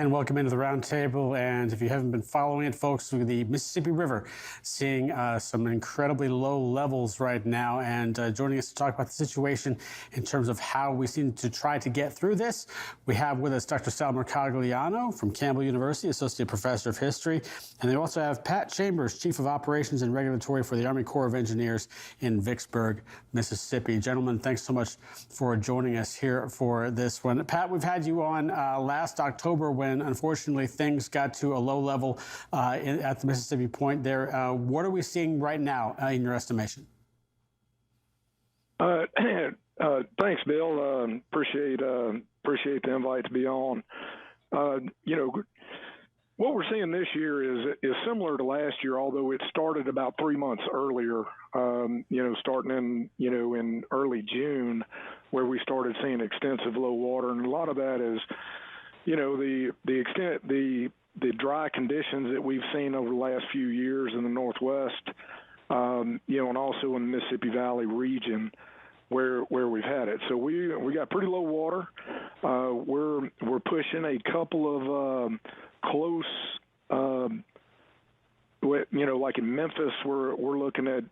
And welcome into the Roundtable. And if you haven't been following it, folks, the Mississippi River seeing some incredibly low levels right now. And joining us to talk about the situation in terms of how we seem to try to get through this, we have with us Dr. Sal Mercogliano from Campbell University, Associate Professor of History. And they also have Pat Chambers, Chief of Operations and Regulatory for the Army Corps of Engineers in Vicksburg, Mississippi. Gentlemen, thanks so much for joining us here for this one. Pat, we've had you on last October when, unfortunately, things got to a low level at the Mississippi Point there. What are we seeing right now, in your estimation? Thanks, Bill. Appreciate the invite to be on. What we're seeing this year is similar to last year, although it started about 3 months earlier. Starting in early June, where we started seeing extensive low water, and a lot of that is the dry conditions that we've seen over the last few years in the Northwest, and also in the Mississippi Valley region where we've had it. So we got pretty low water. We're pushing a couple of close, like in Memphis, we're looking at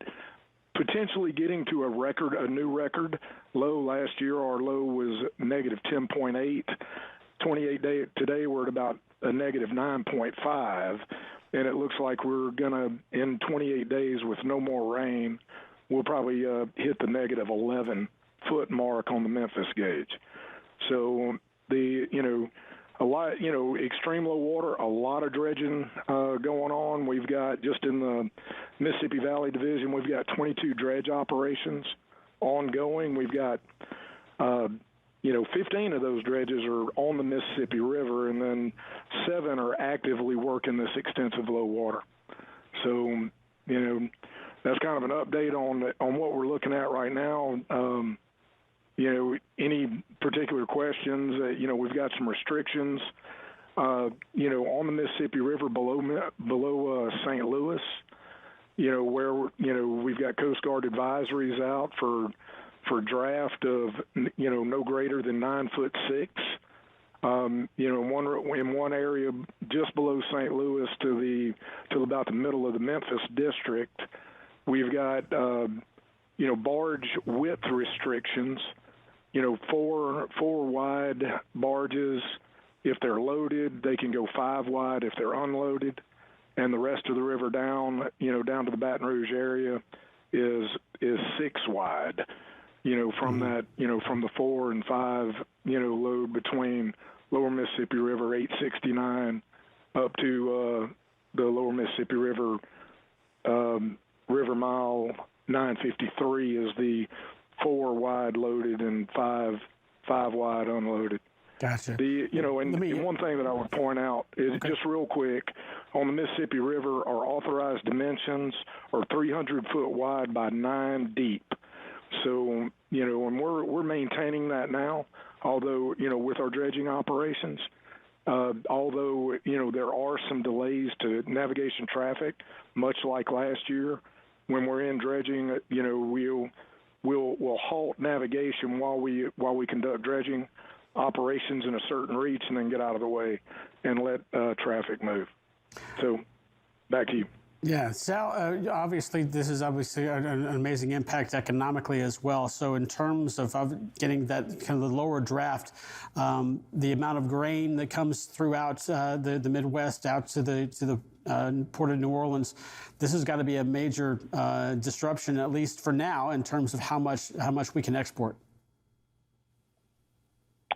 potentially getting to a new record low. Last year, our low was negative 10.8. 28 days today, we're at about a negative 9.5, and it looks like we're gonna, in 28 days with no more rain, we'll probably hit the negative 11-foot mark on the Memphis gauge. So extreme low water, a lot of dredging going on. We've got, just in the Mississippi Valley Division, we've got 22 dredge operations ongoing. We've got 15 of those dredges are on the Mississippi River, and then 7 are actively working this extensive low water. So, that's kind of an update on what we're looking at right now. Any particular questions? We've got some restrictions, on the Mississippi River below St. Louis, where, we've got Coast Guard advisories out for draft of, no greater than 9'6". In one area just below St. Louis to about the middle of the Memphis district, we've got, barge width restrictions. 4 wide barges. If they're loaded, they can go 5 wide if they're unloaded, and the rest of the river down to the Baton Rouge area is 6 wide. From that, from the 4 and 5, load between Lower Mississippi River 869 up to the Lower Mississippi River River Mile 953 is the 4 wide loaded and 5 wide unloaded. Gotcha. And one thing that I would point out is, just real quick, on the Mississippi River, our authorized dimensions are 300 foot wide by 9 deep. So, and we're maintaining that now, although, with our dredging operations, although, there are some delays to navigation traffic, much like last year, when we're in dredging, we'll halt navigation while we conduct dredging operations in a certain reach, and then get out of the way and let traffic move. So, back to you. Yeah, Sal, obviously, this is an amazing impact economically as well. So in terms of getting that kind of the lower draft, the amount of grain that comes throughout the Midwest out to the Port of New Orleans, this has got to be a major disruption, at least for now, in terms of how much we can export.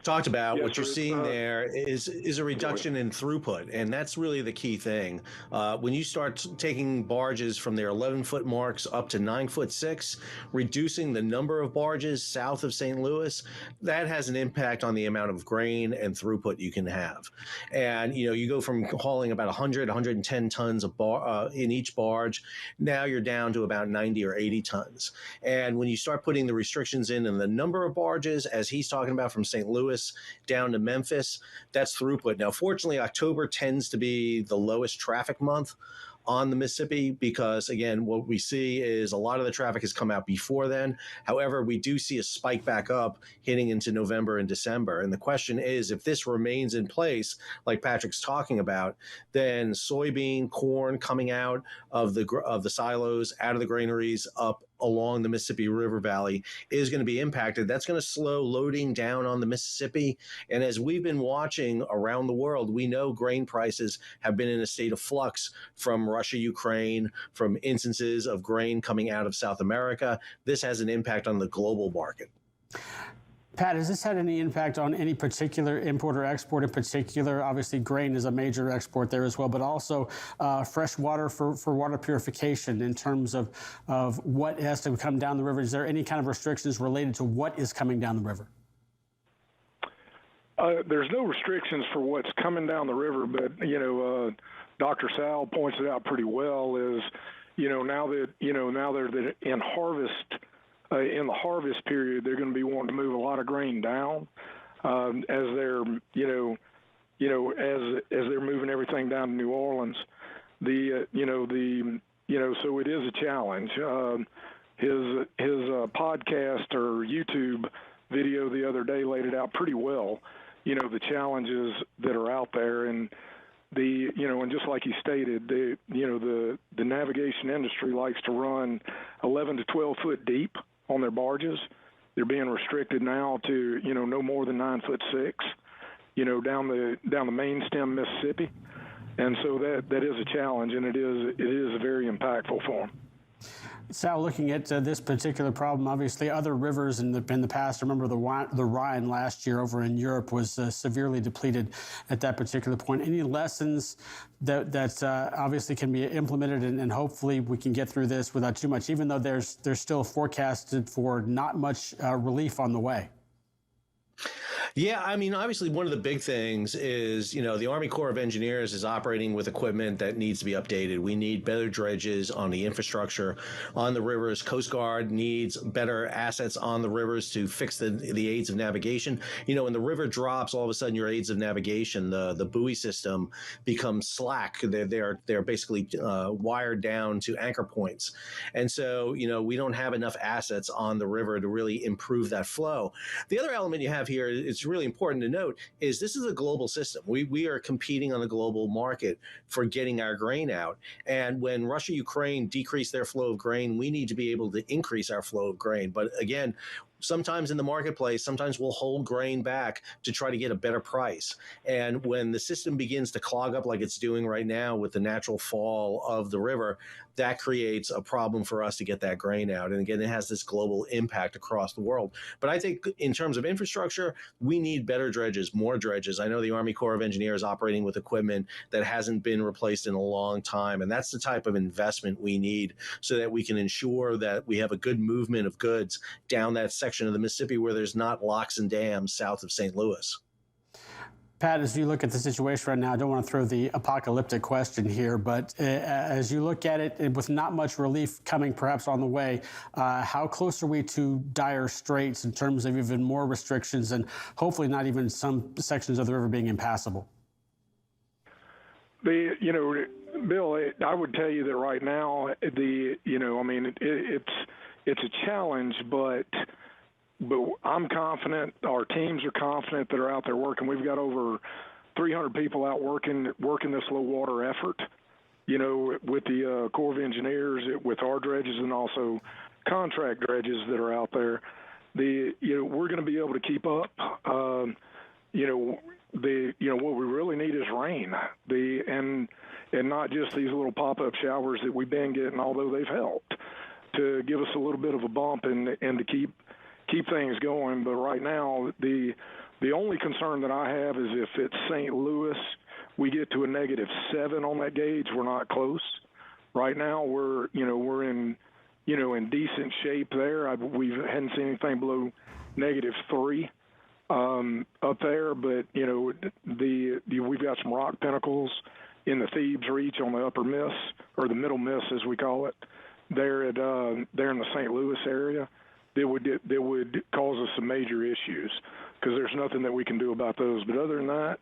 Talked about, what you're seeing there is a reduction in throughput, and that's really the key thing. When you start taking barges from their 11-foot marks up to 9'6", reducing the number of barges south of St. Louis, that has an impact on the amount of grain and throughput you can have. And you go from hauling about 100, 110 tons in each barge, now you're down to about 90 or 80 tons. And when you start putting the restrictions in and the number of barges, as he's talking about, from St. Louis down to Memphis, that's throughput. Now, fortunately, October tends to be the lowest traffic month on the Mississippi because, again, what we see is a lot of the traffic has come out before then. However, we do see a spike back up hitting into November and December. And the question is, if this remains in place, like Patrick's talking about, then soybean, corn coming out of the silos, out of the granaries, up along the Mississippi River Valley is going to be impacted. That's going to slow loading down on the Mississippi. And as we've been watching around the world, we know grain prices have been in a state of flux from Russia, Ukraine, from instances of grain coming out of South America. This has an impact on the global market. Pat, has this had any impact on any particular import or export in particular? Obviously, grain is a major export there as well, but also fresh water for water purification in terms of what has to come down the river. Is there any kind of restrictions related to what is coming down the river? There's no restrictions for what's coming down the river, but, Dr. Sal points it out pretty well is, now that they're in the harvest period, they're going to be wanting to move a lot of grain down as they're, as they're moving everything down to New Orleans. So it is a challenge. His podcast or YouTube video the other day laid it out pretty well. The challenges that are out there, and and just like he stated, the navigation industry likes to run 11 to 12 foot deep on their barges. They're being restricted now to, no more than 9'6", down the main stem Mississippi. And so that is a challenge, and it is very impactful for them. Sal, looking at this particular problem, obviously other rivers in the past, I remember the Rhine last year over in Europe was severely depleted at that particular point. Any lessons that obviously can be implemented and hopefully we can get through this without too much, even though there's still forecasted for not much relief on the way? Yeah, I mean, obviously, one of the big things is, the Army Corps of Engineers is operating with equipment that needs to be updated. We need better dredges on the infrastructure on the rivers. Coast Guard needs better assets on the rivers to fix the aids of navigation. When the river drops, all of a sudden your aids of navigation, the buoy system becomes slack. They're basically wired down to anchor points. And so, we don't have enough assets on the river to really improve that flow. The other element you have here, it's really important to note, is this is a global system. We are competing on a global market for getting our grain out. And when Russia, Ukraine decrease their flow of grain, we need to be able to increase our flow of grain. But again, sometimes in the marketplace, sometimes we'll hold grain back to try to get a better price. And when the system begins to clog up like it's doing right now with the natural fall of the river, that creates a problem for us to get that grain out. And again, it has this global impact across the world. But I think in terms of infrastructure, we need better dredges, more dredges. I know the Army Corps of Engineers operating with equipment that hasn't been replaced in a long time. And that's the type of investment we need so that we can ensure that we have a good movement of goods down that section of the Mississippi where there's not locks and dams south of St. Louis. Pat, as you look at the situation right now, I don't want to throw the apocalyptic question here, but as you look at it, with not much relief coming perhaps on the way, how close are we to dire straits in terms of even more restrictions and hopefully not even some sections of the river being impassable? Bill, I would tell you that right now, it's a challenge, but I'm confident, our teams are confident that are out there working. We've got over 300 people out working this low water effort, with the Corps of Engineers, with our dredges, and also contract dredges that are out there. We're going to be able to keep up. What we really need is rain, and not just these little pop-up showers that we've been getting, although they've helped to give us a little bit of a bump and to keep things going. But right now, the only concern that I have is if it's St. Louis, we get to a -7 on that gauge, we're not close. Right now, we're in decent shape there. We hadn't seen anything below -3 up there, but we've got some rock pinnacles in the Thebes Reach on the upper Miss, or the middle Miss as we call it, there in the St. Louis area. That would cause us some major issues because there's nothing that we can do about those. But other than that,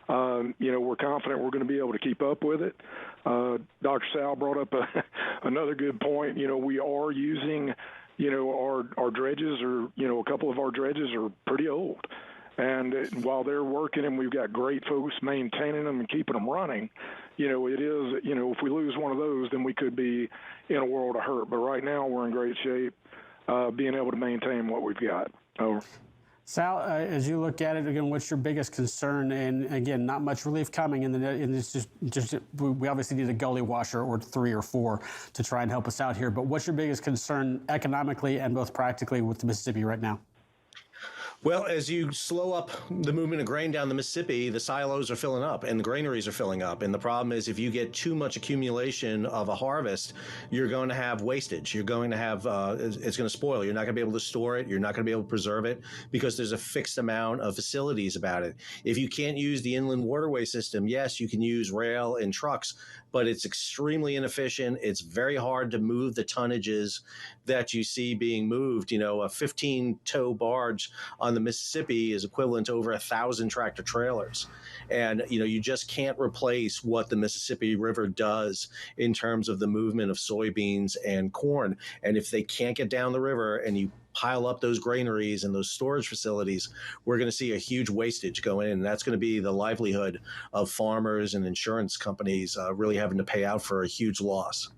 We're confident we're going to be able to keep up with it. Dr. Sal brought up another good point. We are using, our dredges are, a couple of our dredges are pretty old. And while they're working and we've got great folks maintaining them and keeping them running, it is, if we lose one of those, then we could be in a world of hurt. But right now we're in great shape, being able to maintain what we've got. Over. Sal, as you look at it again, what's your biggest concern? And again, not much relief coming in it's just we obviously need a gully washer or 3 or 4 to try and help us out here. But what's your biggest concern economically and both practically with the Mississippi right now? Well, as you slow up the movement of grain down the Mississippi, the silos are filling up and the granaries are filling up. And the problem is if you get too much accumulation of a harvest, you're going to have wastage. You're going to have, it's going to spoil. You're not going to be able to store it. You're not going to be able to preserve it because there's a fixed amount of facilities about it. If you can't use the inland waterway system, yes, you can use rail and trucks, but it's extremely inefficient. It's very hard to move the tonnages that you see being moved. A 15-tow barge on the Mississippi is equivalent to over 1,000 tractor trailers. And, you just can't replace what the Mississippi River does in terms of the movement of soybeans and corn. And if they can't get down the river and you pile up those granaries and those storage facilities, we're going to see a huge wastage go in. And that's going to be the livelihood of farmers and insurance companies really having to pay out for a huge loss.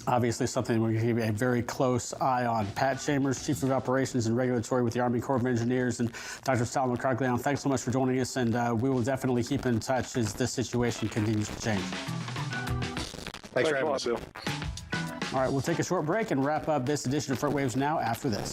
Obviously something we're going to keep a very close eye on. Pat Chambers, Chief of Operations and Regulatory with the Army Corps of Engineers, and Dr. Sal McCarthy, thanks so much for joining us, and we will definitely keep in touch as this situation continues to change. Thanks for having us. Bill. All right, we'll take a short break and wrap up this edition of FreightWaves Now after this.